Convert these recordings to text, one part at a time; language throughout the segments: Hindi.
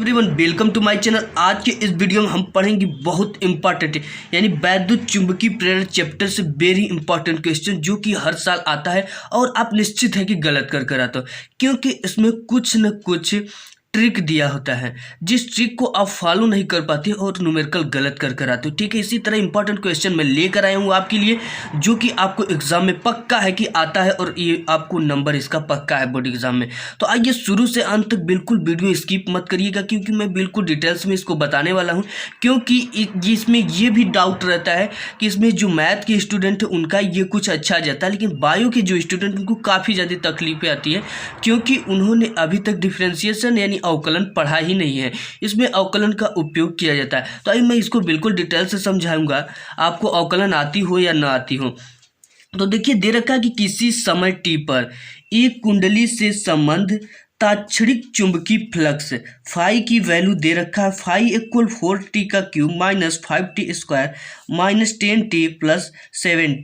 Everyone, welcome to my channel. आज के इस वीडियो में हम पढ़ेंगे बहुत इंपॉर्टेंट यानी वैद्युत चुंबकीय प्रेरण चैप्टर से वेरी इंपॉर्टेंट क्वेश्चन जो कि हर साल आता है और आप निश्चित है कि गलत कर आते हो, क्योंकि इसमें कुछ न कुछ ट्रिक दिया होता है जिस ट्रिक को आप फॉलो नहीं कर पाते और न्यूमेरिकल गलत कर आते हो। ठीक है, इसी तरह इंपॉर्टेंट क्वेश्चन मैं लेकर आया हूँ आपके लिए जो कि आपको एग्जाम में पक्का है कि आता है और ये आपको नंबर इसका पक्का है बोर्ड एग्जाम में। तो आइए शुरू से अंत तक बिल्कुल वीडियो स्किप मत करिएगा, क्योंकि मैं बिल्कुल डिटेल्स में इसको बताने वाला हूँ। क्योंकि इसमें ये भी डाउट रहता है कि इसमें जो मैथ के स्टूडेंट है उनका ये कुछ अच्छा जाता है, लेकिन बायो के जो स्टूडेंट उनको काफ़ी ज़्यादा तकलीफें आती है, क्योंकि उन्होंने अभी तक डिफ्रेंशिएशन यानी अवकलन पढ़ा ही नहीं है। इसमें अवकलन का उपयोग किया जाता है। तो आइए मैं इसको बिल्कुल डिटेल से समझाऊंगा, आपको अवकलन आती हो या ना आती हो। तो देखिए, दे रखा है कि किसी समय टी पर एक कुंडली से संबंध ताक्षणिक चुंबकीय फ्लक्स फाई की वैल्यू दे रखा है। फाई इक्वल 4t का cube minus 5t square minus 10t plus 70।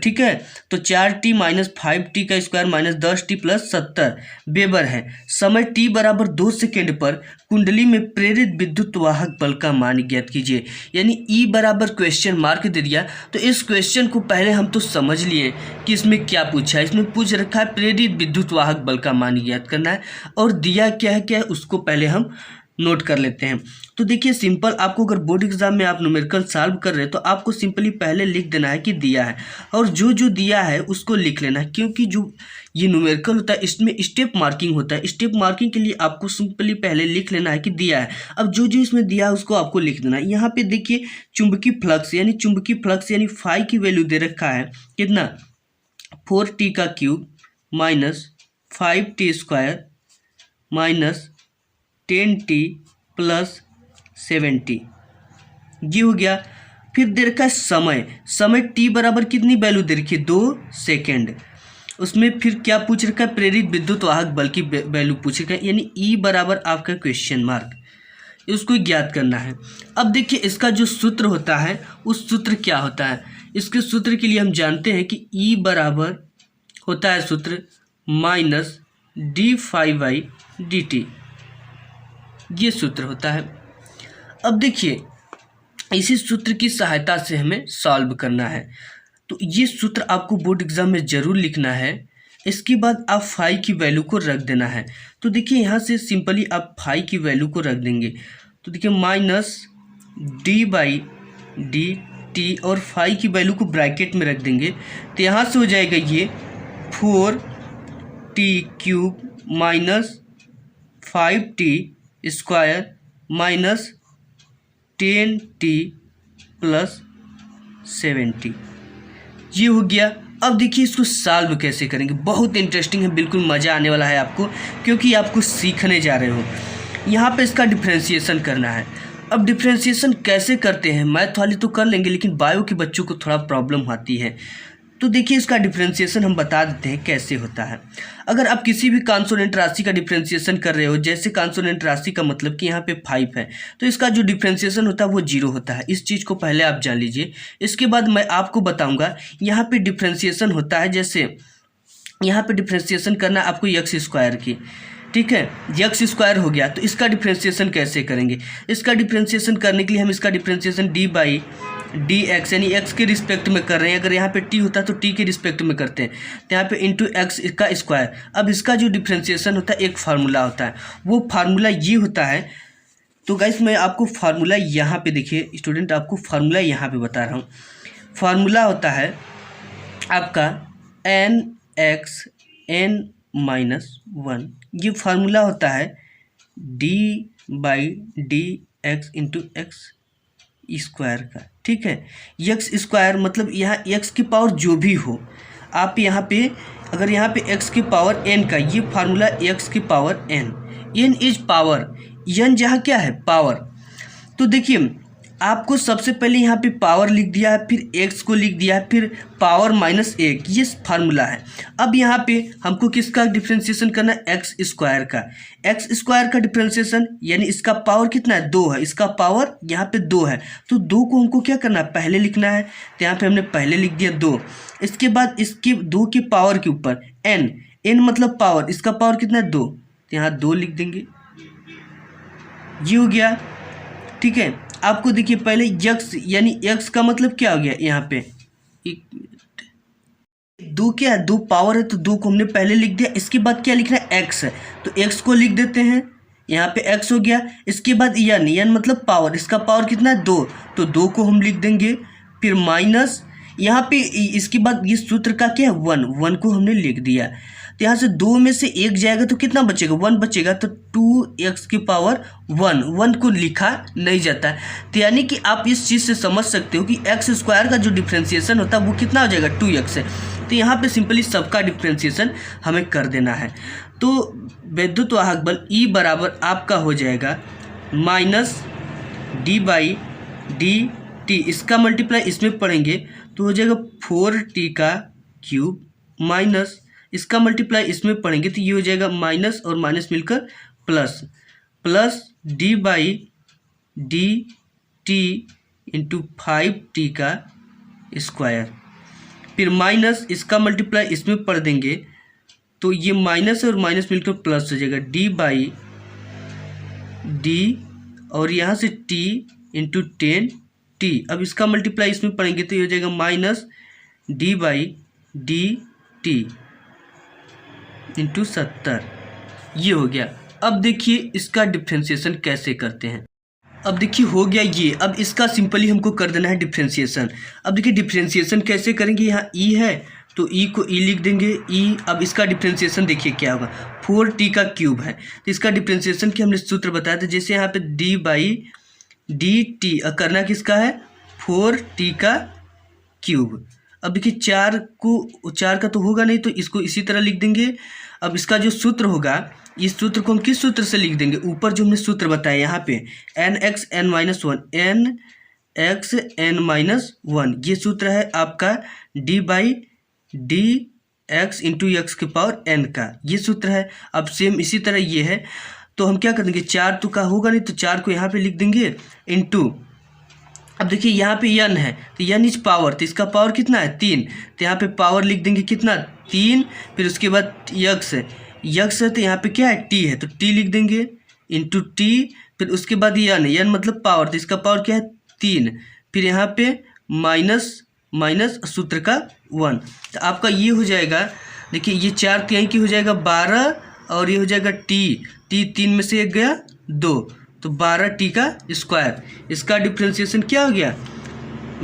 ठीक है, तो 4t माइनस 5t का square minus 10t plus 70 weber है। समय t बराबर 2 सेकेंड पर कुंडली में प्रेरित विद्युत वाहक बल का मान ज्ञात कीजिए। यानी E बराबर क्वेश्चन मार्क दे दिया। तो इस क्वेश्चन को पहले हम तो समझ लिए कि इसमें क्या पूछा है। इसमें पूछ रखा है प्रेरित विद्युत वाहक बल का मान ज्ञात करना है, और दिया क्या है उसको पहले हम नोट कर लेते हैं। तो देखिए, सिंपल आपको अगर बोर्ड एग्जाम में आप न्यूमेरिकल सॉल्व कर रहे हैं तो आपको सिंपली पहले लिख देना है कि दिया है, और जो जो दिया है उसको लिख लेना है। क्योंकि जो ये न्यूमेरिकल होता है इसमें स्टेप मार्किंग होता है। स्टेप मार्किंग के लिए आपको सिंपली पहले लिख लेना है कि दिया है। अब जो जो इसमें दिया है उसको आपको लिख देना है। यहाँ पे देखिए, चुंबकीय फ्लक्स यानी फाई की वैल्यू दे रखा है कितना, 4t का cube minus 5t square minus 10t plus 70, ये हो गया। फिर दे रखा है समय t बराबर कितनी वैल्यू दे रखी है, 2 सेकेंड। उसमें फिर क्या पूछ रखा है, प्रेरित विद्युत वाहक बल की वैल्यू पूछ रखा है, यानी E बराबर आपका क्वेश्चन मार्क, इसको ज्ञात करना है। अब देखिए, इसका जो सूत्र होता है उस सूत्र क्या होता है। इसके सूत्र के लिए हम जानते हैं कि E बराबर होता है सूत्र माइनस d∅dt, ये सूत्र होता है। अब देखिए, इसी सूत्र की सहायता से हमें सॉल्व करना है। तो ये सूत्र आपको बोर्ड एग्जाम में ज़रूर लिखना है। इसके बाद आप फाई की वैल्यू को रख देना है। तो देखिए, यहाँ से सिंपली आप फाई की वैल्यू को रख देंगे। तो देखिए, माइनस d/dt और फाई की वैल्यू को ब्रैकेट में रख देंगे। तो यहाँ से हो जाएगा ये 4t cube minus 5t square minus 10t plus 70, ये हो गया। अब देखिए, इसको सॉल्व कैसे करेंगे, बहुत इंटरेस्टिंग है, बिल्कुल मज़ा आने वाला है आपको, क्योंकि आपको सीखने जा रहे हो। यहाँ पे इसका डिफ्रेंशिएशन करना है। अब डिफ्रेंशिएशन कैसे करते हैं, मैथ वाले तो कर लेंगे, लेकिन बायो के बच्चों को थोड़ा प्रॉब्लम आती है। तो देखिए, इसका डिफ्रेंशिएशन हम बता देते हैं कैसे होता है। अगर आप किसी भी कॉन्सोनेंट राशि का डिफ्रेंशिएशन कर रहे हो, जैसे कॉन्सोनेंट राशि का मतलब कि यहाँ पे 5 है, तो इसका जो डिफ्रेंशिएशन होता है वो 0 होता है। इस चीज़ को पहले आप जान लीजिए। इसके बाद मैं आपको बताऊँगा यहाँ पे डिफ्रेंशिएशन होता है, जैसे यहाँ पे डिफ्रेंशिएशन करना है आपको एक्स स्क्वायर की। ठीक है, एक्स स्क्वायर हो गया। तो इसका डिफ्रेंशिएशन कैसे करेंगे, इसका डिफ्रेंशिएशन करने के लिए हम इसका डिफ्रेंशिएशन d/dx यानी x के रिस्पेक्ट में कर रहे हैं। अगर यहाँ पे t होता है तो t के रिस्पेक्ट में करते हैं, तो यहाँ पे इंटू x का स्क्वायर। अब इसका जो डिफ्रेंशिएशन होता है एक फार्मूला होता है, वो फार्मूला ये होता है। तो गाइस, मैं आपको फार्मूला यहाँ पे देखिए स्टूडेंट, आपको फार्मूला यहाँ पे बता रहा हूँ। फार्मूला होता है आपका nxn-1, ये फार्मूला होता है d/dx इंटू एक्स स्क्वायर का। ठीक है, एक्स स्क्वायर मतलब यहाँ एक्स की पावर जो भी हो, आप यहाँ पे अगर यहाँ पे एक्स की पावर n का, ये फार्मूला एक्स की power n is power, n जहाँ क्या है पावर। तो देखिए, आपको सबसे पहले यहाँ पे पावर लिख दिया है, फिर x को लिख दिया है, फिर पावर माइनस 1, ये फार्मूला है। अब यहाँ पे हमको किसका डिफ्रेंशिएशन करना है, एक्स स्क्वायर का डिफ्रेंशिएशन, यानी इसका पावर कितना है, 2 है, इसका पावर यहाँ पे 2 है। तो 2 को हमको क्या करना है, पहले लिखना है। तो यहाँ पे हमने पहले लिख दिया 2। इसके बाद इसके 2 की पावर के ऊपर n मतलब पावर, इसका पावर कितना है 2, तो यहाँ 2 लिख देंगे। ये हो गया। ठीक है, आपको देखिए पहले यक्स यानी एक्स का मतलब क्या हो गया यहाँ पे, एक दो क्या है, दो पावर है तो दो को हमने पहले लिख दिया। इसके बाद क्या लिखना है, एक्स है तो एक्स को लिख देते हैं, यहाँ पे एक्स हो गया। इसके बाद यन, यन मतलब पावर, इसका पावर कितना है 2, तो 2 को हम लिख देंगे। फिर माइनस यहाँ पे इसके बाद ये सूत्र का क्या है 1, 1 को हमने लिख दिया। तो यहाँ से 2 में से 1 जाएगा तो कितना बचेगा, 1 बचेगा। तो 2x की पावर 1, 1 को लिखा नहीं जाता है। तो यानी कि आप इस चीज़ से समझ सकते हो कि एक्स स्क्वायर का जो डिफ्रेंसिएशन होता है वो कितना हो जाएगा 2x है। तो यहाँ पे सिंपली सबका डिफ्रेंसिएशन हमें कर देना है। तो विद्युत वाहक बल E बराबर आपका हो जाएगा माइनस d/dt, इसका मल्टीप्लाई इसमें पढ़ेंगे तो हो जाएगा 4t का क्यूब, माइनस इसका मल्टीप्लाई इसमें पढ़ेंगे तो ये हो जाएगा माइनस और माइनस मिलकर plus, plus d/dt into 5t का स्क्वायर। फिर माइनस इसका मल्टीप्लाई इसमें पढ़ देंगे तो ये माइनस और माइनस मिलकर प्लस हो जाएगा d/d और यहाँ से t इंटू 10t। अब इसका मल्टीप्लाई इसमें पढ़ेंगे तो ये हो जाएगा माइनस d/dt इंटू 70। ये हो गया। अब देखिए इसका डिफ्रेंसिएशन कैसे करते हैं। अब देखिए हो गया ये। अब इसका सिंपली हमको कर देना है डिफ्रेंसिएशन। अब देखिए डिफ्रेंसिएशन कैसे करेंगे, यहाँ ई है तो ई को ई लिख देंगे ई। अब इसका डिफ्रेंसिएशन देखिए क्या होगा, 4t का क्यूब है तो इसका डिफ्रेंसिएशन की हमने सूत्र बताया था। जैसे यहाँ पे d/dt करना किसका है 4t का क्यूब। अब देखिए 4 का तो होगा नहीं तो इसको इसी तरह लिख देंगे। अब इसका जो सूत्र होगा, इस सूत्र को हम किस सूत्र से लिख देंगे, ऊपर जो हमने सूत्र बताया यहाँ पे nx n-1, nx n-1, ये सूत्र है आपका d/dx इंटू एक्स के पावर n का, ये सूत्र है। अब सेम इसी तरह ये है तो हम क्या कर देंगे, 4 तो का होगा नहीं तो 4 को यहाँ पे लिख देंगे इंटू। अब देखिए यहाँ पे n है तो n इज पावर, तो इसका पावर कितना है 3, तो यहाँ पे पावर लिख देंगे कितना 3। फिर उसके बाद यक्स है, यक्स है तो यहाँ पे क्या है t है तो t लिख देंगे इंटू t। फिर उसके बाद n है, n मतलब पावर, तो इसका पावर क्या है 3। फिर यहाँ पे माइनस माइनस सूत्र का 1, तो आपका ये हो जाएगा। देखिए ये 4 3 की हो जाएगा 12 और ये हो जाएगा t 3 में से 1 गया 2 तो 12t का स्क्वायर। इसका डिफ्रेंसिएशन क्या हो गया,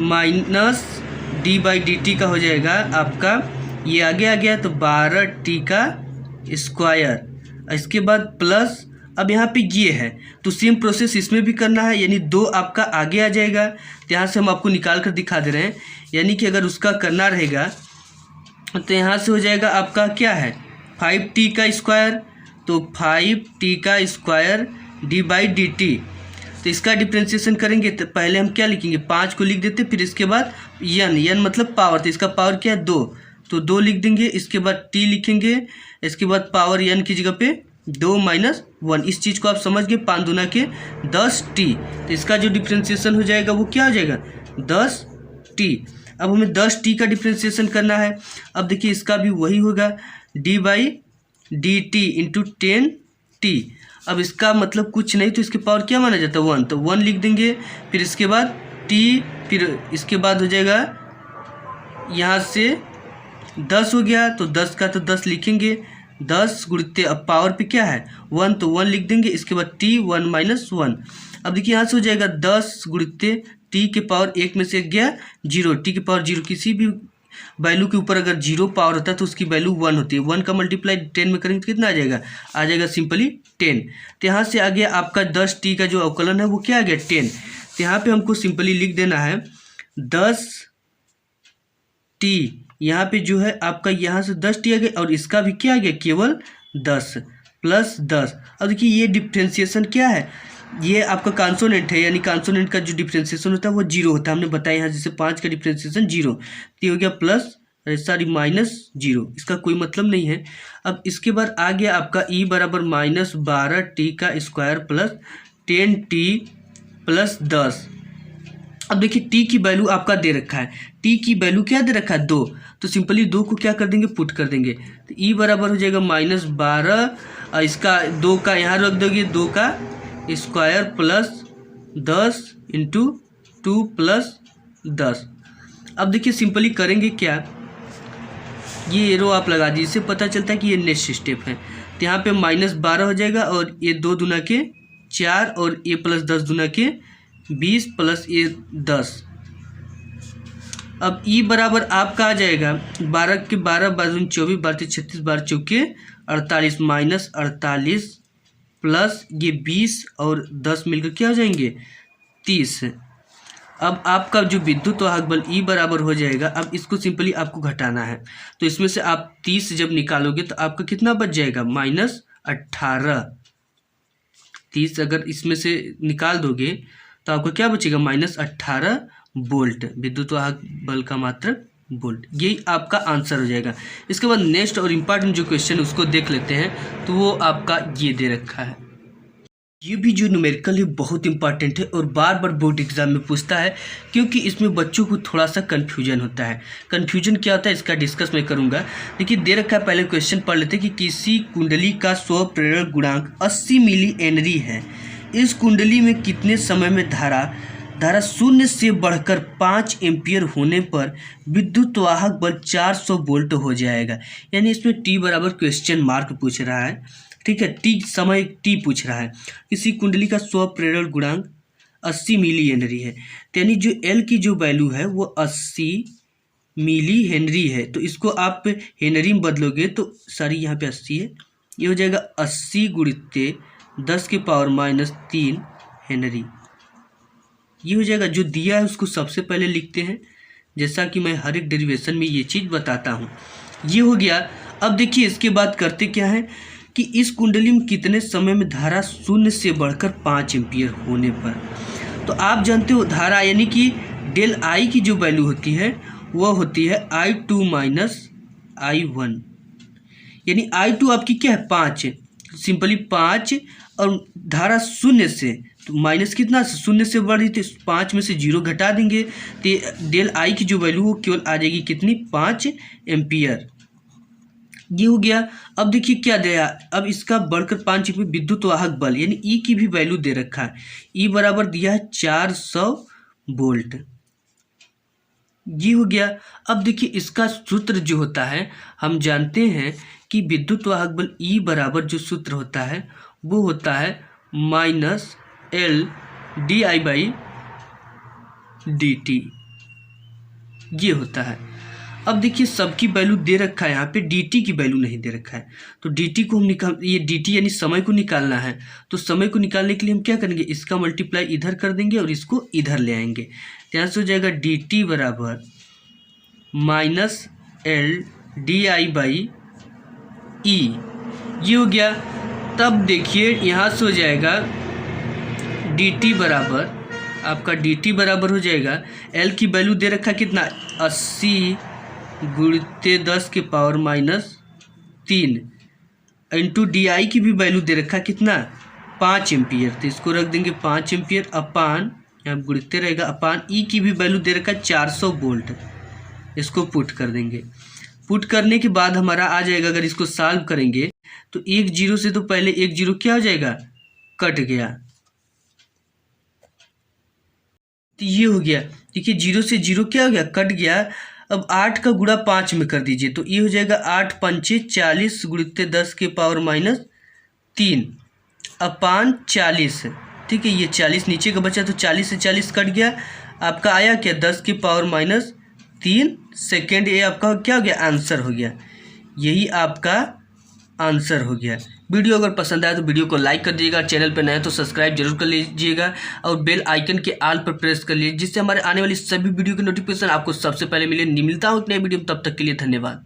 माइनस d/dt का हो जाएगा आपका, ये आगे आ गया तो 12t का स्क्वायर। इसके बाद प्लस, अब यहाँ पे ये है तो सेम प्रोसेस इसमें भी करना है, यानी 2 आपका आगे आ जाएगा। तो यहाँ से हम आपको निकाल कर दिखा दे रहे हैं, यानी कि अगर उसका करना रहेगा तो यहाँ से हो जाएगा आपका क्या है 5t का स्क्वायर, तो 5t का स्क्वायर d/dt। तो इसका डिफ्रेंसिएशन करेंगे तो पहले हम क्या लिखेंगे, 5 को लिख देते, फिर इसके बाद n मतलब पावर, तो इसका पावर क्या है 2 तो 2 लिख देंगे। इसके बाद t लिखेंगे, इसके बाद पावर n की जगह पे 2 माइनस 1। इस चीज़ को आप समझ गए, 5 दूना के 10t। तो इसका जो डिफ्रेंसिएशन हो जाएगा वो क्या हो जाएगा 10t। अब हमें 10t का डिफ्रेंसिएशन करना है। अब देखिए इसका भी वही होगा d/dt इंटू 10t। अब इसका मतलब कुछ नहीं तो इसके पावर क्या माना जाता है 1, तो 1 लिख देंगे। फिर इसके बाद t, फिर इसके बाद हो जाएगा यहाँ से 10 हो गया तो 10 का तो 10 लिखेंगे, 10 गुणित अब पावर पे क्या है 1 तो 1 लिख देंगे। इसके बाद t 1 माइनस 1। अब देखिए यहाँ से हो जाएगा 10 गुणित t के पावर 1 में से गया 0, t के पावर 0। किसी भी वैल्यू के ऊपर अगर 0 पावर होता है तो उसकी वैल्यू 1 होती है। 1 का मल्टीप्लाई 10 में करेंगे तो कितना आ जाएगा, आ जाएगा सिंपली 10। तो यहाँ से आ गया आपका 10t का जो अवकलन है वो क्या आ गया 10। तो यहाँ पे हमको सिंपली लिख देना है 10t, यहाँ पे जो है आपका यहाँ से 10t आ गया और इसका भी क्या आ गया केवल 10 प्लस 10। अब देखिए ये डिफ्रेंसिएशन क्या है, ये आपका कॉन्सोनेंट है, यानी कॉन्सोनेंट का जो डिफ्रेंसिएशन होता है वो 0 होता है। हमने बताया यहाँ जैसे 5 का डिफ्रेंसिएशन 0, तो ये हो गया प्लस सॉरी माइनस 0, इसका कोई मतलब नहीं है। अब इसके बाद आ गया आपका e बराबर माइनस 12t का स्क्वायर प्लस 10t प्लस 10। अब देखिए t की वैल्यू आपका दे रखा है, t की वैल्यू क्या दे रखा है 2, तो सिंपली 2 को क्या कर देंगे पुट कर देंगे। तो e बराबर हो जाएगा माइनस 12, इसका 2 का यहाँ रख दोगे, 2 का स्क्वायर प्लस 10 इंटू 2 प्लस 10। अब देखिए सिंपली करेंगे क्या, ये एरो आप लगा दीजिए, इससे पता चलता है कि ये नेक्स्ट स्टेप है। तो यहाँ पे -12 हो जाएगा और ये 2 दूना के 4 और ये प्लस 10 दूना के 20 प्लस ये 10। अब ई बराबर आपका आ जाएगा 12 के 12 बाजू 24, 12 36, 12 चौके 48 -48 प्लस ये 20 और 10 मिलकर क्या हो जाएंगे 30। अब आपका जो विद्युत वाहक बल ई बराबर हो जाएगा। अब इसको सिंपली आपको घटाना है, तो इसमें से आप 30 जब निकालोगे तो आपका कितना बच जाएगा -18। 30 अगर इसमें से निकाल दोगे तो आपको क्या बचेगा -18 वोल्ट, विद्युत वाहक बल का मात्रक वोल्ट। यही आपका आंसर हो जाएगा। इसके बाद नेक्स्ट और इम्पॉर्टेंट जो क्वेश्चन है उसको देख लेते हैं। तो वो आपका ये दे रखा है, ये भी जो न्यूमेरिकल है बहुत इंपॉर्टेंट है और बार बार बोर्ड एग्जाम में पूछता है, क्योंकि इसमें बच्चों को थोड़ा सा कन्फ्यूजन होता है। कन्फ्यूजन क्या होता है इसका डिस्कस मैं करूंगा। देखिए दे रखा है, पहले क्वेश्चन पढ़ लेते हैं कि किसी कुंडली का स्व प्रेरण गुणांक 80 मिली हेनरी है। इस कुंडली में कितने समय में धारा 0 से बढ़कर 5 एम्पियर होने पर विद्युत वाहक बल 400 वोल्ट हो जाएगा। यानी इसमें टी बराबर क्वेश्चन मार्क पूछ रहा है, ठीक है, टी समय टी पूछ रहा है। किसी कुंडली का स्व प्रेरण गुणांक 80 मिली हेनरी है, यानी जो एल की जो वैल्यू है वो 80 मिली हेनरी है। तो इसको आप हेनरी में बदलोगे तो सारी यहाँ पे 80 है, ये हो जाएगा 80 गुणित 10 की पावर -3 हेनरी। ये हो जाएगा, जो दिया है उसको सबसे पहले लिखते हैं, जैसा कि मैं हर एक डेरिवेशन में ये चीज़ बताता हूँ। ये हो गया। अब देखिए इसके बाद करते क्या है कि इस कुंडली में कितने समय में धारा 0 से बढ़कर 5 एम्पियर होने पर, तो आप जानते हो धारा यानी कि डेल आई की जो वैल्यू होती है वह होती है I2 माइनस I1। यानी I2 आपकी क्या है 5, सिंपली 5 और धारा 0 से तो माइनस कितना 0 से बढ़ रही थी, 5 में से 0 घटा देंगे तो डेल आई की जो वैल्यू वो केवल आ जाएगी कितनी 5 एम्पियर। ये हो गया। अब देखिए क्या दिया, अब इसका बढ़कर 5 एम्पियर विद्युत वाहक बल यानी ई की भी वैल्यू दे रखा है। ई बराबर दिया है 400 वोल्ट। ये हो गया। अब देखिए इसका सूत्र जो होता है हम जानते हैं कि विद्युत वाहक बल ई बराबर जो सूत्र होता है वो होता है -L di/dt, ये होता है। अब देखिए सबकी वैल्यू दे रखा है, यहाँ पे dt की वैल्यू नहीं दे रखा है, तो dt को हम ये dt यानी समय को निकालना है। तो समय को निकालने के लिए हम क्या करेंगे, इसका मल्टीप्लाई इधर कर देंगे और इसको इधर ले आएंगे। यहाँ से हो जाएगा dt बराबर -L di/e, ये हो गया। तब देखिए यहाँ से हो जाएगा dt बराबर, आपका dt बराबर हो जाएगा, L की वैल्यू दे रखा कितना 80 गुणित 10 के पावर -3 इंटू di की भी वैल्यू दे रखा कितना 5 एम्पियर, तो इसको रख देंगे 5 एम्पियर अपान, यहाँ गुणित रहेगा अपान ई की भी वैल्यू दे रखा 400 वोल्ट, इसको पुट कर देंगे। पुट करने के बाद हमारा आ जाएगा, अगर इसको सॉल्व करेंगे तो 1 0 से तो पहले 1 0 क्या हो जाएगा कट गया, तो ये हो गया। देखिए 0 से 0 क्या हो गया कट गया। अब 8 का गुणा 5 में कर दीजिए तो ये हो जाएगा 8 पंचे 40 गुणित 10 के पावर -3 अपान 40, ठीक है। ये 40 नीचे का बचा तो 40 से 40 कट गया, आपका आया क्या 10 के पावर -3 सेकेंड। ये आपका क्या हो गया आंसर हो गया, यही आपका आंसर हो गया। वीडियो अगर पसंद आए तो वीडियो को लाइक कर दीजिएगा, चैनल पर नए तो सब्सक्राइब जरूर कर लीजिएगा और बेल आइकन के आल पर प्रेस कर लीजिए, जिससे हमारे आने वाली सभी वीडियो की नोटिफिकेशन आपको सबसे पहले मिले। मिलता हूँ एक नए वीडियो में, तब तक के लिए धन्यवाद।